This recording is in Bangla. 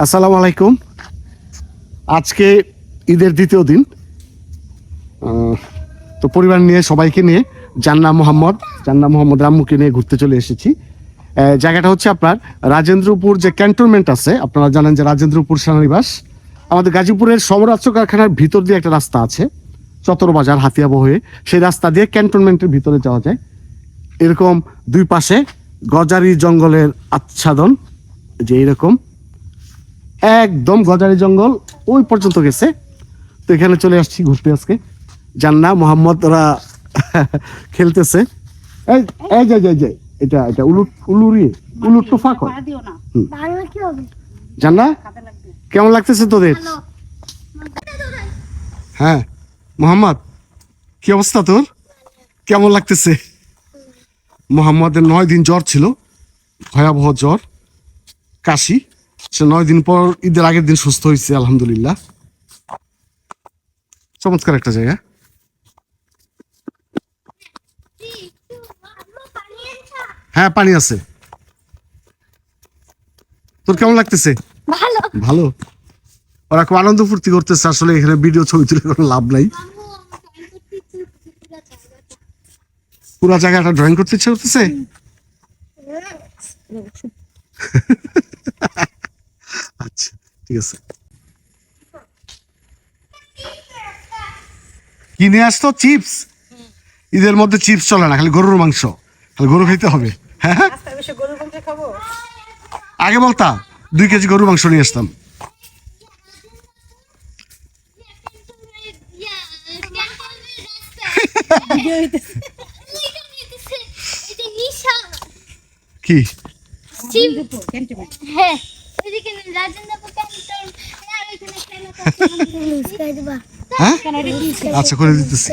আসসালামু আলাইকুম। আজকে ঈদের দ্বিতীয় দিন। তো পরিবার নিয়ে সবাইকে নিয়ে জান্না মোহাম্মদ রাম্মুকে নিয়ে ঘুরতে চলে এসেছি। জায়গাটা হচ্ছে আপনার রাজেন্দ্রপুর যে ক্যান্টনমেন্ট আছে, আপনারা জানেন যে রাজেন্দ্রপুর সেনানিবাস আমাদের গাজীপুরের সমরাস্ত্র কারখানার ভিতর দিয়ে একটা রাস্তা আছে, চতরবাজার হাতিয়াবো হয়ে, সেই রাস্তা দিয়ে ক্যান্টনমেন্টের ভিতরে যাওয়া যায়। এরকম দুই পাশে গজারি জঙ্গলের আচ্ছাদন, যে এরকম একদম গজারি জঙ্গল ওই পর্যন্ত গেছে। তো এখানে চলে আসছি ঘুরতে আজকে। জান্না মোহাম্মদ ওরা খেলতেছে। এই এই যে যে যে এটা এটা উলুট তো ফাঁক হয়। জান্না কেমন লাগতেছে তোদের? হ্যাঁ মোহাম্মদ, কি অবস্থা তোর? কেমন লাগতেছে? মোহাম্মদের 9 দিন জ্বর ছিল, ভয়াবহ জ্বর, কাশি। সে 9 দিন পর ঈদের আগের দিন সুস্থ হয়েছে আলহামদুলিল্লাহ। চমৎকার একটা জায়গা। হ্যাঁ পানি আছে। তোর কেমন লাগতেছে? ভালো। ওরা খুব আনন্দ ফুর্তি করতেছে। আসলে এখানে ভিডিও ছবি তুলে কোনো লাভ নাই। পুরো জায়গাটা ড্রয়িং করতে ইচ্ছে করতেছে। আচ্ছা ঠিক আছে। কিনে আসতো চিপস। ঈদের মধ্যে চিপস চলে না, খালি গরুর মাংস, খালি গরু খাইতে হবে। হ্যাঁ আগে বলতাম 2 কেজি গরুর মাংস নিয়ে আসতাম। কি আচ্ছা করে দিতেছি।